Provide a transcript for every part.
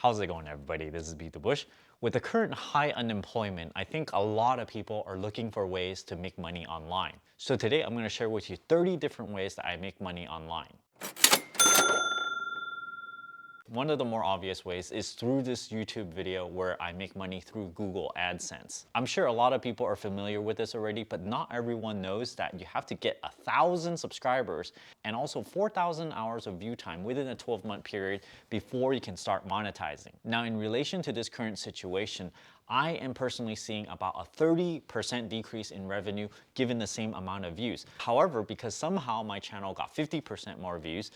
How's it going, everybody? This is BeatTheBush. With the current high unemployment, I think a lot of people are looking for ways to make money online. So today I'm going to share with you 30 different ways that I make money online. One of the more obvious ways is through this YouTube video where I make money through Google Adsense. I'm sure a lot of people are familiar with this already, but not everyone knows that you have to get 1,000 subscribers and also 4,000 hours of view time within a 12-month period before you can start monetizing. Now, in relation to this current situation, I am personally seeing about a 30% decrease in revenue given the same amount of views. However, because somehow my channel got 50% more views,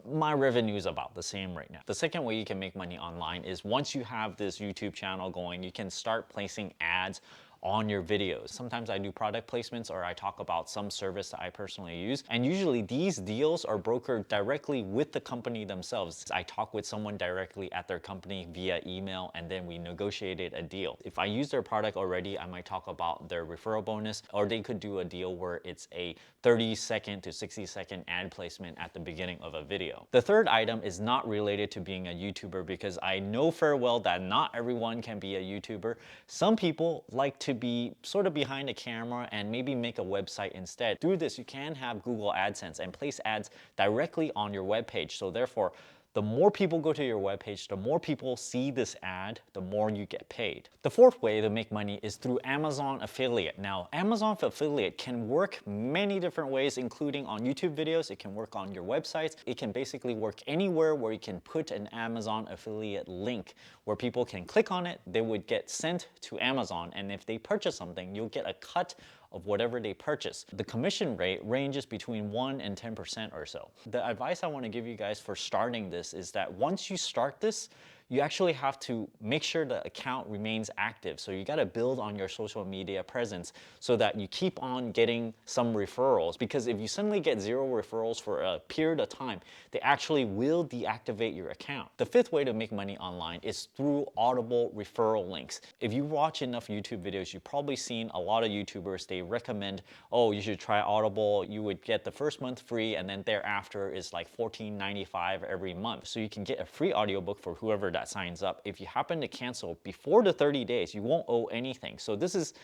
my revenue is about the same right now. The second way you can make money online is once you have this YouTube channel going, you can start placing ads on your videos. Sometimes I do product placements or I talk about some service that I personally use. And usually these deals are brokered directly with the company themselves. I talk with someone directly at their company via email and then we negotiated a deal. If I use their product already, I might talk about their referral bonus, or they could do a deal where it's a 30-second to 60-second ad placement at the beginning of a video. The third item is not related to being a YouTuber because I know very well that not everyone can be a YouTuber. Some people like to be sort of behind the camera and maybe make a website instead. Through this, you can have Google AdSense and place ads directly on your webpage. So therefore, the more people go to your webpage, the more people see this ad, the more you get paid. The fourth way to make money is through Amazon affiliate. Now, Amazon affiliate can work many different ways, including on YouTube videos. It can work on your websites. It can basically work anywhere where you can put an Amazon affiliate link where people can click on it. They would get sent to Amazon. And if they purchase something, you'll get a cut of whatever they purchase. The commission rate ranges between 1 and 10% or so. The advice I want to give you guys for starting this is that once you start this, you actually have to make sure the account remains active. So you got to build on your social media presence so that you keep on getting some referrals. Because if you suddenly get 0 referrals for a period of time, they actually will deactivate your account. The fifth way to make money online is through Audible referral links. If you watch enough YouTube videos, you've probably seen a lot of YouTubers, they recommend, oh, you should try Audible. You would get the first month free and then thereafter is like $14.95 every month. So you can get a free audiobook for whoever that signs up. If you happen to cancel before the 30 days, you won't owe anything. So this is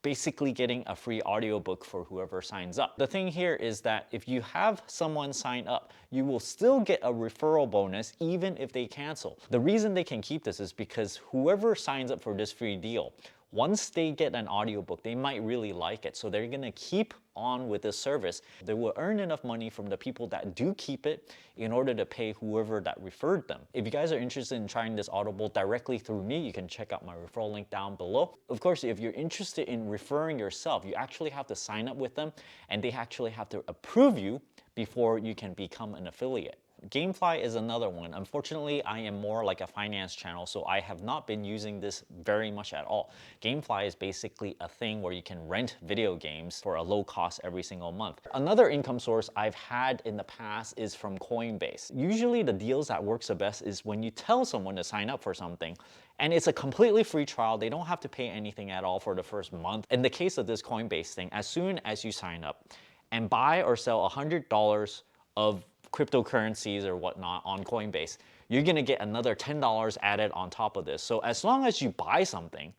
basically getting a free audiobook for whoever signs up. The thing here is that if you have someone sign up, you will still get a referral bonus even if they cancel. The reason they can keep this is because whoever signs up for this free deal, once they get an audiobook, they might really like it. So they're gonna keep on with this service. They will earn enough money from the people that do keep it in order to pay whoever that referred them. If you guys are interested in trying this Audible directly through me, you can check out my referral link down below. Of course, if you're interested in referring yourself, you actually have to sign up with them and they actually have to approve you before you can become an affiliate. Gamefly is another one. Unfortunately, I am more like a finance channel, so I have not been using this very much at all. Gamefly is basically a thing where you can rent video games for a low cost every single month. Another income source I've had in the past is from Coinbase. Usually the deals that works the best is when you tell someone to sign up for something and it's a completely free trial. They don't have to pay anything at all for the first month. In the case of this Coinbase thing, as soon as you sign up and buy or sell $100 of cryptocurrencies or whatnot on Coinbase, you're gonna get another $10 added on top of this. So as long as you buy something,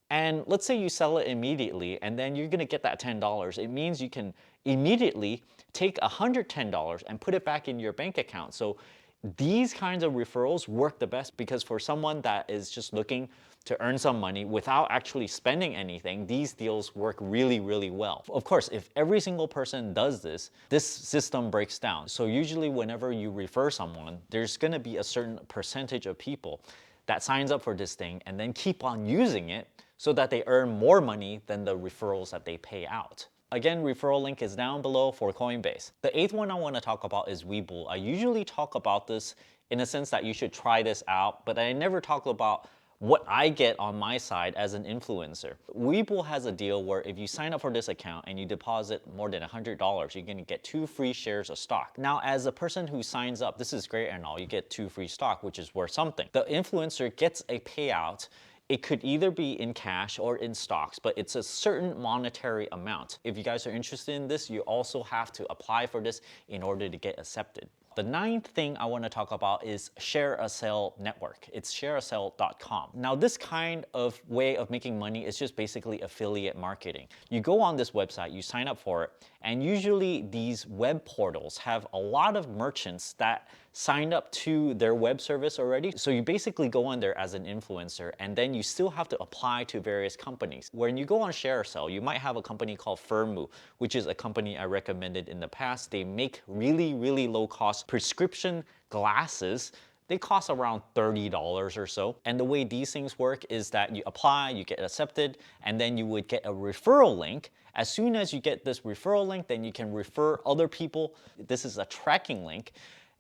and let's say you sell it immediately, and then you're gonna get that $10, it means you can immediately take $110 and put it back in your bank account. So these kinds of referrals work the best because for someone that is just looking to earn some money without actually spending anything, these deals work really, really well. Of course, if every single person does this, this system breaks down. So usually whenever you refer someone, there's gonna be a certain percentage of people that signs up for this thing and then keep on using it so that they earn more money than the referrals that they pay out. Again, referral link is down below for Coinbase. The eighth one I want to talk about is Webull. I usually talk about this in a sense that you should try this out, but I never talk about what I get on my side as an influencer. Webull has a deal where if you sign up for this account and you deposit more than $100, you're gonna get 2 free shares of stock. Now, as a person who signs up, this is great and all, you get 2 free stock, which is worth something. The influencer gets a payout. It could either be in cash or in stocks, but it's a certain monetary amount. If you guys are interested in this, you also have to apply for this in order to get accepted. The ninth thing I want to talk about is Share a Sale Network. It's shareasale.com. Now, this kind of way of making money is just basically affiliate marketing. You go on this website, you sign up for it, and usually these web portals have a lot of merchants that signed up to their web service already. So you basically go on there as an influencer, and then you still have to apply to various companies. When you go on ShareSell, you might have a company called Firmu, which is a company I recommended in the past. They make really, really low cost prescription glasses. They cost around $30 or so. And the way these things work is that you apply, you get accepted, and then you would get a referral link. As soon as you get this referral link, then you can refer other people. This is a tracking link.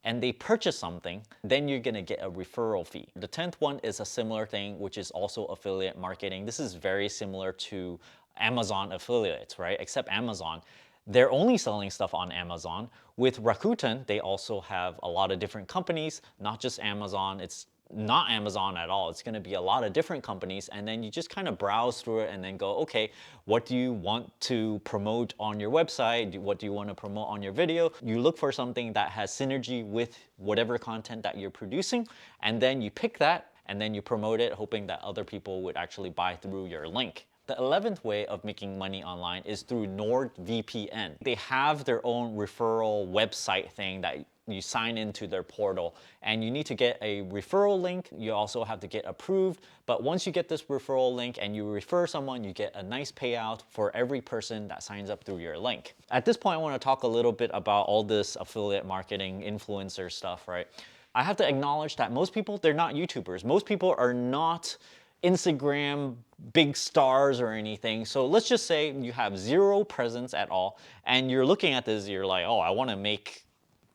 And they purchase something, then you're gonna get a referral fee. The 10th one is a similar thing, which is also affiliate marketing. This is very similar to Amazon affiliates, right? Except Amazon, they're only selling stuff on Amazon. With Rakuten, they also have a lot of different companies, not just Amazon. It's not Amazon at all. It's gonna be a lot of different companies, and then you just kind of browse through it and then go, okay, what do you want to promote on your website? What do you want to promote on your video? You look for something that has synergy with whatever content that you're producing, and then you pick that and then you promote it, hoping that other people would actually buy through your link. The 11th way of making money online is through NordVPN. They have their own referral website thing that you sign into their portal, and you need to get a referral link. You also have to get approved. But once you get this referral link and you refer someone, you get a nice payout for every person that signs up through your link. At this point, I want to talk a little bit about all this affiliate marketing, influencer stuff, right? I have to acknowledge that most people, they're not YouTubers. Most people are not Instagram big stars or anything. So let's just say you have zero presence at all, and you're looking at this, you're like, oh, I want to make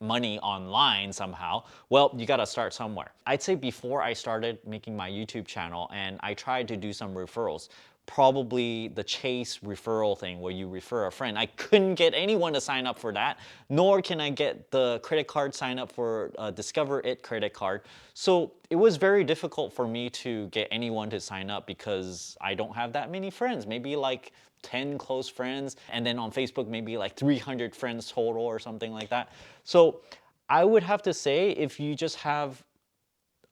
money online somehow. Well, you got to start somewhere. I'd say before I started making my YouTube channel and I tried to do some referrals, probably the Chase referral thing where you refer a friend. I couldn't get anyone to sign up for that, nor can I get the credit card sign up for Discover It credit card. So it was very difficult for me to get anyone to sign up because I don't have that many friends, maybe like 10 close friends, and then on Facebook maybe like 300 friends total or something like that. So I would have to say, if you just have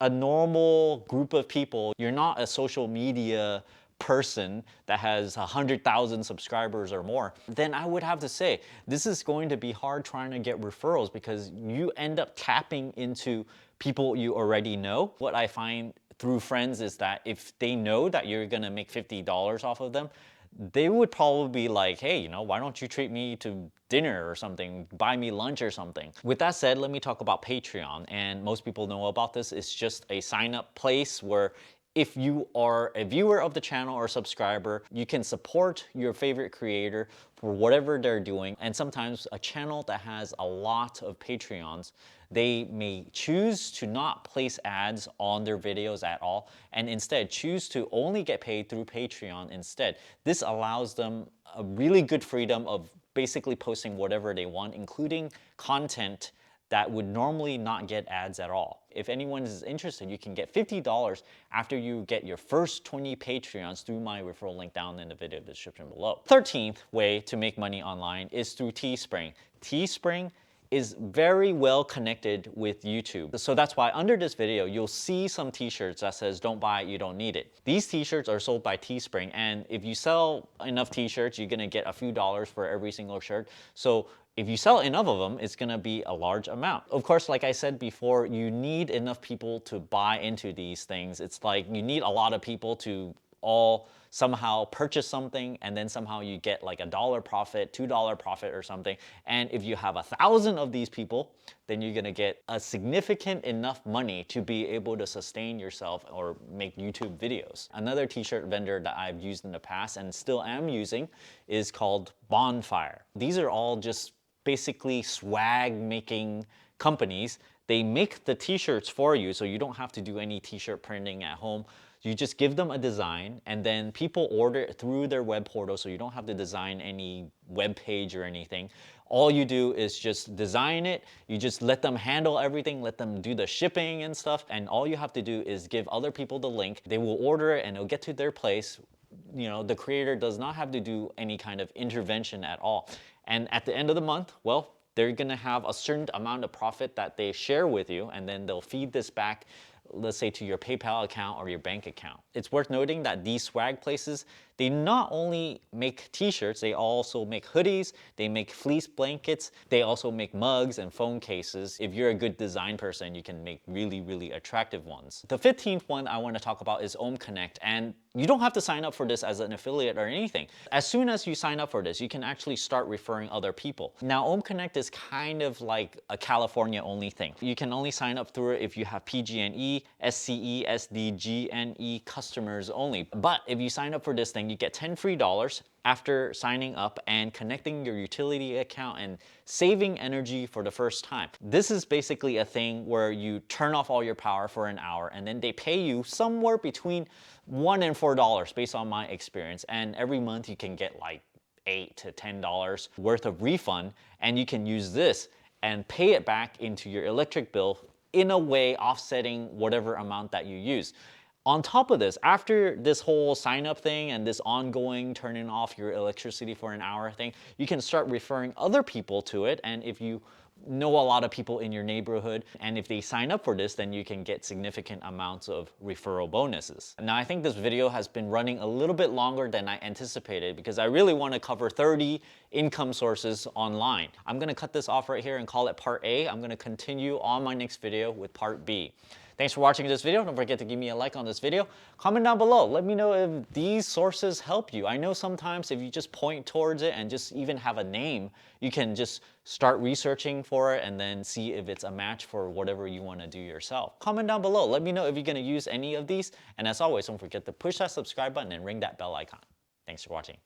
a normal group of people, you're not a social media person that has 100,000 subscribers or more, then I would have to say this is going to be hard trying to get referrals because you end up tapping into people you already know. What I find through friends is that if they know that you're gonna make $50 off of them, they would probably be like, hey, you know, why don't you treat me to dinner or something, buy me lunch or something. With that said, let me talk about Patreon. And most people know about this. It's just a sign up place where if you are a viewer of the channel or subscriber, you can support your favorite creator for whatever they're doing. And sometimes a channel that has a lot of Patreons, they may choose to not place ads on their videos at all and instead choose to only get paid through Patreon instead. This allows them a really good freedom of basically posting whatever they want, including content that would normally not get ads at all. If anyone is interested, you can get $50 after you get your first 20 Patreons through my referral link down in the video description below. 13th way to make money online is through TeeSpring. TeeSpring is very well connected with YouTube. So that's why under this video, you'll see some t-shirts that says, don't buy it, you don't need it. These t-shirts are sold by TeeSpring, and if you sell enough t-shirts, you're gonna get a few dollars for every single shirt. So if you sell enough of them, it's gonna be a large amount. Of course, like I said before, you need enough people to buy into these things. It's like you need a lot of people to all somehow purchase something, and then somehow you get like $1 profit, $2 profit or something. And if you have 1,000 of these people, then you're gonna get a significant enough money to be able to sustain yourself or make YouTube videos. Another t-shirt vendor that I've used in the past and still am using is called Bonfire. These are all just basically swag making companies. They make the t-shirts for you, so you don't have to do any t-shirt printing at home. You just give them a design, and then people order it through their web portal, so you don't have to design any web page or anything. All you do is just design it. You just let them handle everything, let them do the shipping and stuff, and all you have to do is give other people the link. They will order it and it'll get to their place. You know, the creator does not have to do any kind of intervention at all. And at the end of the month, well, they're gonna have a certain amount of profit that they share with you, and then they'll feed this back, let's say, to your PayPal account or your bank account. It's worth noting that these swag places, they not only make t-shirts, they also make hoodies, they make fleece blankets, they also make mugs and phone cases. If you're a good design person, you can make really, really attractive ones. The 15th one I want to talk about is Ohm Connect, and you don't have to sign up for this as an affiliate or anything. As soon as you sign up for this, you can actually start referring other people. Now, Ohm Connect is kind of like a California only thing. You can only sign up through it if you have PG&E, SCE, SD, GNE customers only. But if you sign up for this thing, you get 10 free dollars after signing up and connecting your utility account and saving energy for the first time. This is basically a thing where you turn off all your power for an hour and then they pay you somewhere between $1 and $4 based on my experience. And every month you can get like $8 to $10 worth of refund, and you can use this and pay it back into your electric bill, in a way offsetting whatever amount that you use. On top of this, after this whole sign up thing and this ongoing turning off your electricity for an hour thing, you can start referring other people to it. And if you know a lot of people in your neighborhood, and if they sign up for this, then you can get significant amounts of referral bonuses. Now, I think this video has been running a little bit longer than I anticipated because I really want to cover 30 income sources online. I'm going to cut this off right here and call it part A. I'm going to continue on my next video with part B. Thanks for watching this video. Don't forget to give me a like on this video. Comment down below. Let me know if these sources help you. I know sometimes if you just point towards it and just even have a name, you can just start researching for it and then see if it's a match for whatever you want to do yourself. Comment down below. Let me know if you're going to use any of these. And as always, don't forget to push that subscribe button and ring that bell icon. Thanks for watching.